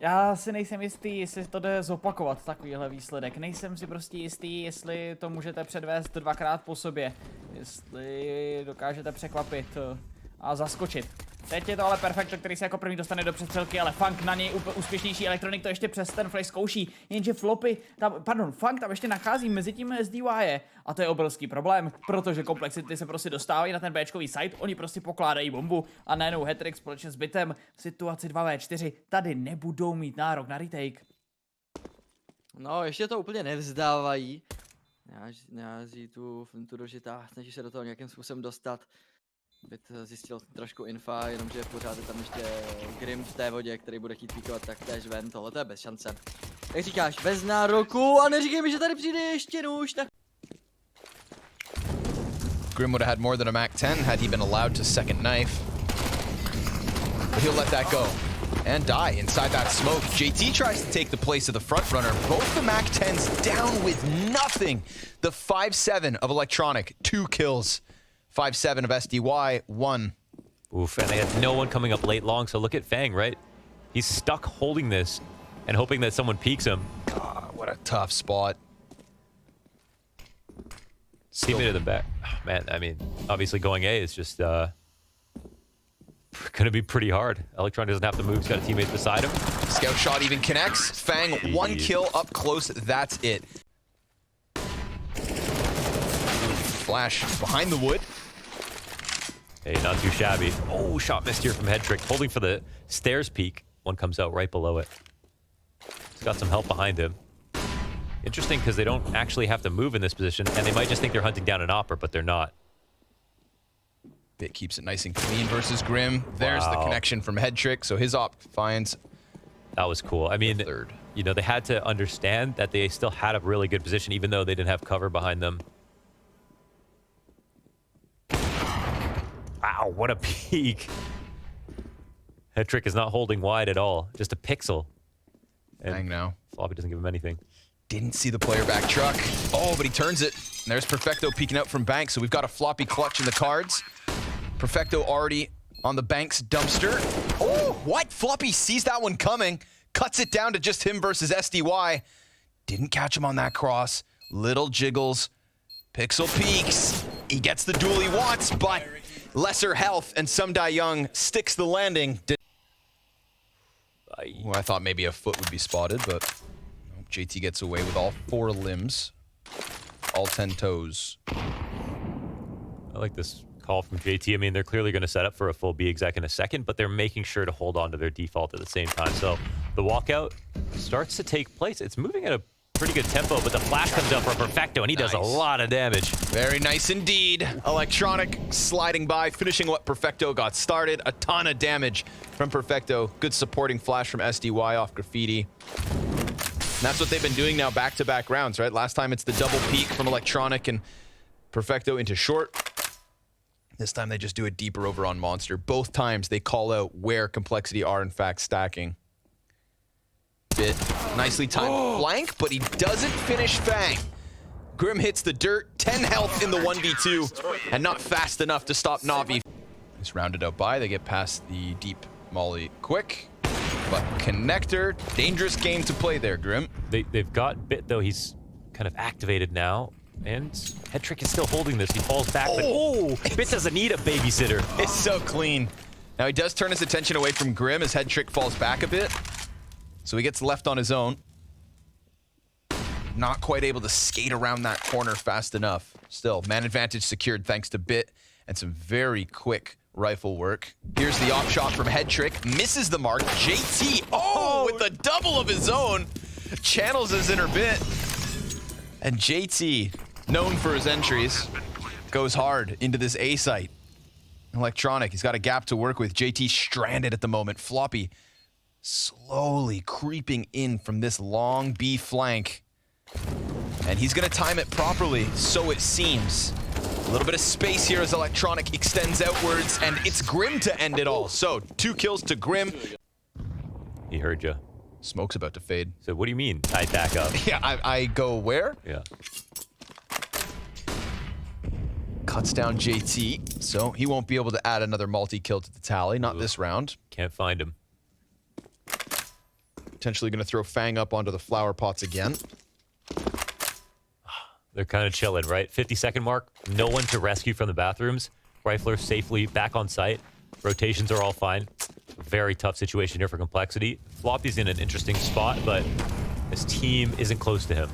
Já si nejsem jistý, jestli to jde zopakovat, takovýhle výsledek. Nejsem si prostě jistý, jestli to můžete předvést dvakrát po sobě. Jestli dokážete překvapit a zaskočit. Teď je to ale perfecto, který se jako první dostane do přestřelky, ale Funk na něj úspěšnější, Elektronik to ještě přes ten flash zkouší, jenže Floppy tam, Funk tam ještě nachází mezi tím SDY a to je obrovský problém, protože komplexity se prostě dostávají na ten Bčkový site, oni prostě pokládají bombu a najednou hat-trick společně s Bitem v situaci 2v4 tady nebudou mít nárok na retake. No, ještě to úplně nevzdávají. Neází tu dožitá, snaží se do toho nějakým způsobem dostat. Byt zjistil trošku infa, jenomže pořád je tam ještě Grim v té vodě, který bude chtít píkovat taktéž ven, tohle to je bez šance. Jak říkáš, bez nároku a neříkej mi, že tady přijde ještě nůž, tak... Grim would have had more than a Mac 10 had he been allowed to second knife. But he'll let that go and die inside that smoke. JT tries to take the place of the front runner. Both the Mac 10s down with nothing. The 5-7 of Electronic, 2 kills. 5-7 of SDY, 1. Oof, and they had no one coming up late long, so look at Fang, right? He's stuck holding this and hoping that someone peeks him. God, what a tough spot. Teammate to the back. Oh, man, I mean, obviously going A is just going to be pretty hard. Electron doesn't have to move. He's got a teammate beside him. Scout shot even connects. Fang, Jeez. 1 kill up close. That's it. Flash behind the wood. Hey, not too shabby. Oh, shot missed here from Headtrick. Holding for the stairs peak. One comes out right below it. He's got some help behind him. Interesting because they don't actually have to move in this position, and they might just think they're hunting down an Opera, but they're not. Bit keeps it nice and clean versus Grim. There's the Wow. connection from Headtrick, so his op finds That was cool. I mean, third. you know, they had to understand that they still had a really good position, even though they didn't have cover behind them. Wow, what a peek. Headtrick is not holding wide at all. Just a pixel. Fang now. Floppy doesn't give him anything. Didn't see the player back truck. Oh, but he turns it. And there's Perfecto peeking out from Banks, so we've got a floppy clutch in the cards. Perfecto already on the Banks dumpster. Oh, what? Floppy sees that one coming, cuts it down to just him versus SDY. Didn't catch him on that cross. Little jiggles. Pixel peeks. He gets the duel he wants, but lesser health, and Sumdai Young sticks the landing. Well, I thought maybe a foot would be spotted, but no, JT gets away with all 4 limbs, all 10 toes. I like this call from JT. I mean, they're clearly going to set up for a full B exec in a second, but they're making sure to hold on to their default at the same time. So the walkout starts to take place. It's moving at a pretty good tempo, but the flash comes out from Perfecto, and he does a lot of damage. Very nice indeed. Electronic sliding by, finishing what Perfecto got started. A ton of damage from Perfecto. Good supporting flash from SDY off Graffiti. And that's what they've been doing now back-to-back rounds, right? Last time it's the double peak from Electronic and Perfecto into short. This time they just do it deeper over on Monster. Both times they call out where Complexity are in fact stacking. Bit nicely timed flank, but he doesn't finish Fang. Grim hits the dirt, 10 health in the 1v2, and not fast enough to stop Na'Vi. It's rounded out by, they get past the deep molly quick, but connector, dangerous game to play there, Grim. They've got Bit, though. He's kind of activated now, and Headtrick is still holding this. He falls back, but Bit doesn't need a babysitter. It's so clean. Now he does turn his attention away from Grim as Headtrick falls back a bit. So he gets left on his own. Not quite able to skate around that corner fast enough. Still, man advantage secured thanks to Bit and some very quick rifle work. Here's the op shot from Headtrick. Misses the mark. JT, with a double of his own. Channels his inner Bit. And JT, known for his entries, goes hard into this A site. Electronic, he's got a gap to work with. JT stranded at the moment. Floppy slowly creeping in from this long B flank. And he's gonna time it properly, so it seems. A little bit of space here as Electronic extends outwards, and it's Grim to end it all. So, 2 kills to Grim. He heard you. Smoke's about to fade. So what do you mean, I back up? Yeah, I go where? Yeah. Cuts down JT, so he won't be able to add another multi-kill to the tally, not this round. Can't find him. Potentially going to throw Fang up onto the flower pots again. They're kind of chilling, right? 50-second mark. No one to rescue from the bathrooms. Rifler safely back on site. Rotations are all fine. Very tough situation here for Complexity. Floppy's in an interesting spot, but his team isn't close to him.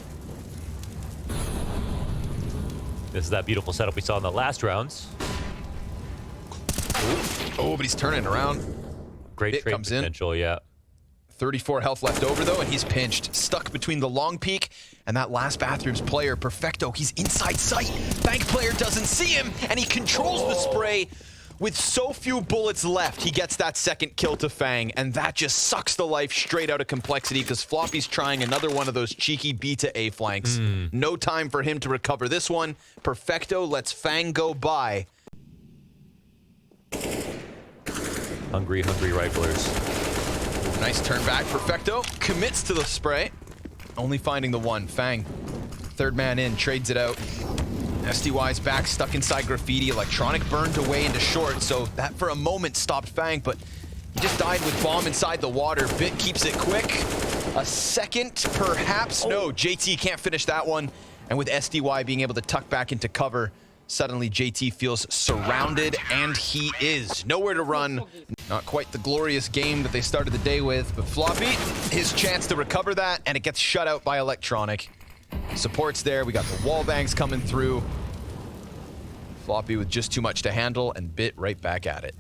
This is that beautiful setup we saw in the last rounds. Oh, but he's turning around. Great Bit trade comes in. potential, yeah. 34 health left over, though, and he's pinched. Stuck between the long peak and that last bathroom's player, Perfecto. He's inside sight. Bank player doesn't see him, and he controls the spray. With so few bullets left, he gets that second kill to Fang, and that just sucks the life straight out of Complexity because Floppy's trying another one of those cheeky B to A flanks. No time for him to recover this one. Perfecto lets Fang go by. Hungry riflers. Nice turn back. Perfecto commits to the spray. Only finding the one. Fang, third man in, trades it out. SDY's back, stuck inside Graffiti. Electronic burned away into short, so that for a moment stopped Fang, but he just died with bomb inside the water. Bit keeps it quick. A second, perhaps. No, JT can't finish that one. And with SDY being able to tuck back into cover, suddenly JT feels surrounded, and he is. Nowhere to run. Not quite the glorious game that they started the day with, but Floppy, his chance to recover that, and it gets shut out by Electronic. Support's there. We got the wall bangs coming through. Floppy with just too much to handle, and Bit right back at it.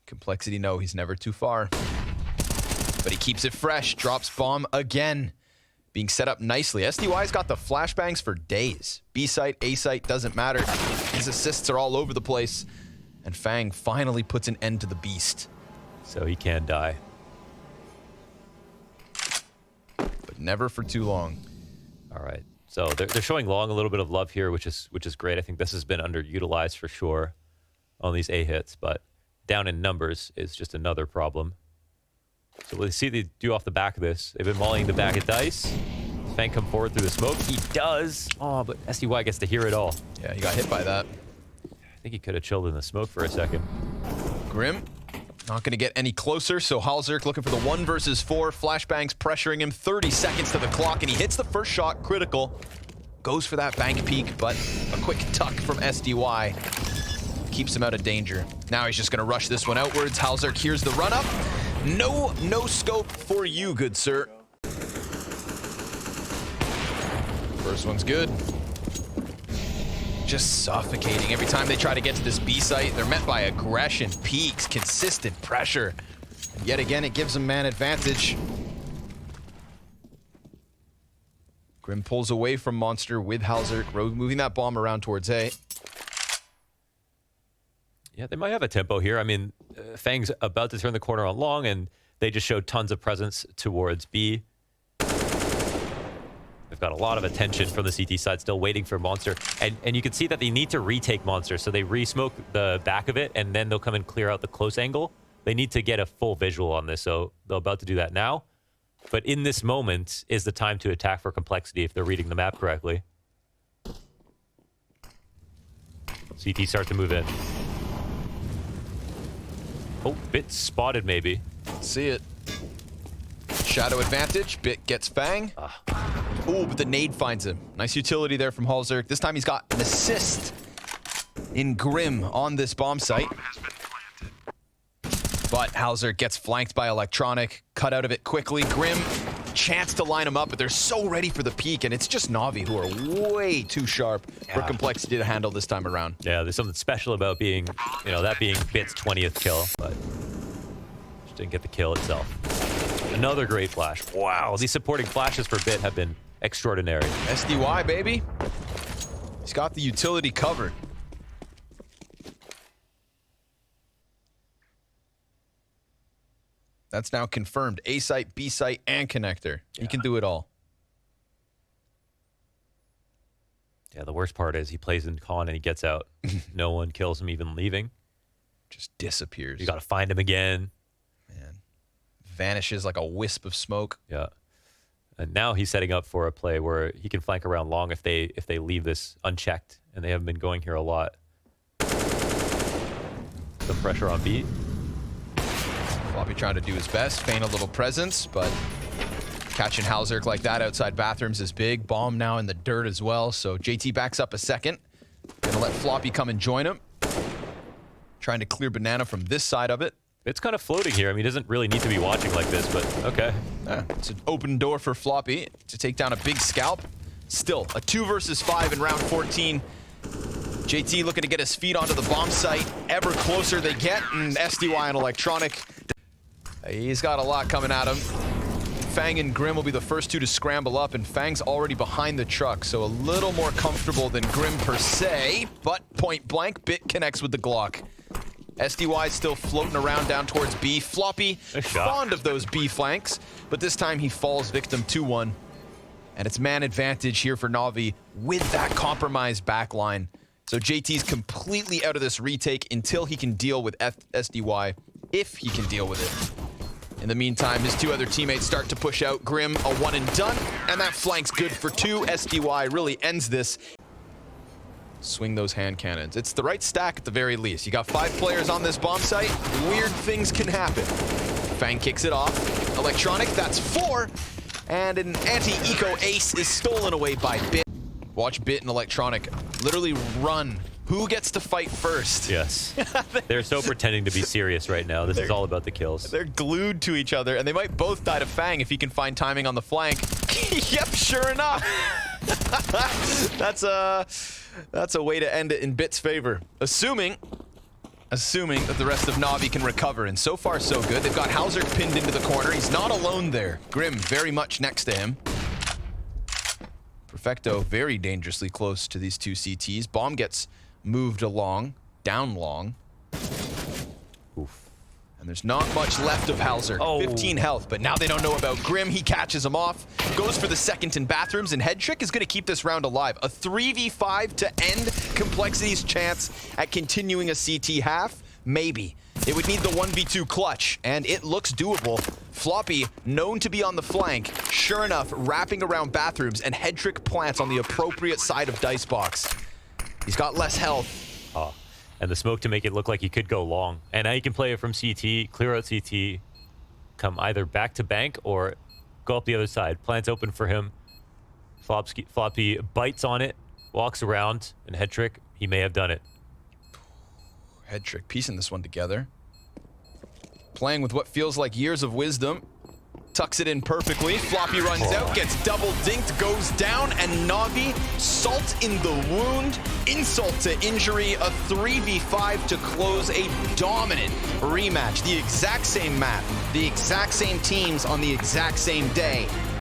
Complexity, no, he's never too far. But he keeps it fresh. Drops bomb again. Being set up nicely. SDY's got the flashbangs for days. B site, A site, doesn't matter. His assists are all over the place. And Fang finally puts an end to the beast. So he can die. But never for too long. All right. So they're showing Long a little bit of love here, which is great. I think this has been underutilized for sure on these A hits, but down in numbers is just another problem. So we'll see they do off the back of this. They've been mauling the bag of dice. Fang come forward through the smoke. He does. Oh, but SDY gets to hear it all. Yeah, he got hit by that. I think he could have chilled in the smoke for a second. Grim, not going to get any closer, so Halzerk looking for the 1 versus 4. Flashbangs pressuring him. 30 seconds to the clock, and he hits the first shot, critical. Goes for that bank peek, but a quick tuck from SDY keeps him out of danger. Now he's just going to rush this one outwards. Halzerk hears the run-up. No scope for you, good sir. First one's good. Just suffocating. Every time they try to get to this B site, they're met by aggression, peaks, consistent pressure. And yet again, it gives them man advantage. Grim pulls away from Monster with Halzerk, moving that bomb around towards A. Yeah, they might have a tempo here. I mean, Fang's about to turn the corner on Long, and they just showed tons of presence towards B. They've got a lot of attention from the CT side, still waiting for Monster. And you can see that they need to retake Monster, so they re-smoke the back of it, and then they'll come and clear out the close angle. They need to get a full visual on this, so they're about to do that now. But in this moment is the time to attack for Complexity if they're reading the map correctly. CT start to move in. Oh, Bit spotted maybe. See it. Shadow advantage. Bit gets Fang. Oh, but the nade finds him. Nice utility there from Halzerk. This time he's got an assist in Grim on this bomb site. But Halzerk gets flanked by Electronic. Cut out of it quickly. Grim, chance to line him up, but they're so ready for the peak, and it's just Navi who are way too sharp for Complexity to handle this time around. Yeah, there's something special about being, you know, that being Bit's 20th kill, but just didn't get the kill itself. Another great flash. Wow, these supporting flashes for Bit have been extraordinary. SDY, baby. He's got the utility covered. That's now confirmed. A site, B site, and connector. He can do it all. Yeah, the worst part is he plays in con and he gets out. No one kills him even leaving. Just disappears. You got to find him again. Man. Vanishes like a wisp of smoke. Yeah. And now he's setting up for a play where he can flank around Long if they leave this unchecked, and they haven't been going here a lot. Some pressure on B. Floppy trying to do his best, feign a little presence, but catching Halzerk like that outside bathrooms is big. Bomb now in the dirt as well, so JT backs up a second. Gonna let Floppy come and join him. Trying to clear Banana from this side of it. It's kind of floating here. I mean, he doesn't really need to be watching like this, but okay. Yeah, it's an open door for Floppy to take down a big scalp. Still, a 2 versus 5 in round 14. JT looking to get his feet onto the bomb site. Ever closer they get, and SDY and Electronic. He's got a lot coming at him. Fang and Grim will be the first two to scramble up, and Fang's already behind the truck, so a little more comfortable than Grim per se, but point blank, Bit connects with the Glock. SDY still floating around down towards B. Floppy, fond of those B flanks, but this time he falls victim 2-1. And it's man advantage here for Na'Vi with that compromised backline. So JT's completely out of this retake until he can deal with SDY, if he can deal with it. In the meantime, his two other teammates start to push out. Grim, a 1 and done, and that flank's good for 2. SDY really ends this. Swing those hand cannons. It's the right stack at the very least. You got 5 players on this bomb site. Weird things can happen. Fang kicks it off. Electronic, that's 4. And an anti-eco ace is stolen away by Bit. Watch Bit and Electronic literally run. Who gets to fight first? Yes. They're so pretending to be serious right now. This is all about the kills. They're glued to each other, and they might both die to Fang if he can find timing on the flank. Yep, sure enough. That's a way to end it in Bit's favor. Assuming that the rest of Na'Vi can recover, and so far so good. They've got Halzerk pinned into the corner. He's not alone there. Grim very much next to him. Perfecto very dangerously close to these two CTs. Bomb gets moved along, down long. Oof. And there's not much left of Halzerk. Oh. 15 health, but now they don't know about Grim. He catches him off, goes for the second in bathrooms, and Head Trick is going to keep this round alive. A 3v5 to end Complexity's chance at continuing a CT half? Maybe. It would need the 1v2 clutch, and it looks doable. Floppy, known to be on the flank, sure enough, wrapping around bathrooms, and Head Trick plants on the appropriate side of Dicebox. He's got less health. Oh. And the smoke to make it look like he could go long. And now he can play it from CT, clear out CT, come either back to bank or go up the other side. Plant's open for him. Floppy bites on it, walks around, and Head Trick, he may have done it. Head Trick piecing this one together. Playing with what feels like years of wisdom. Tucks it in perfectly. Floppy runs out, gets double dinked, goes down, and Na'Vi, salt in the wound, insult to injury, a 3v5 to close a dominant rematch. The exact same map, the exact same teams on the exact same day.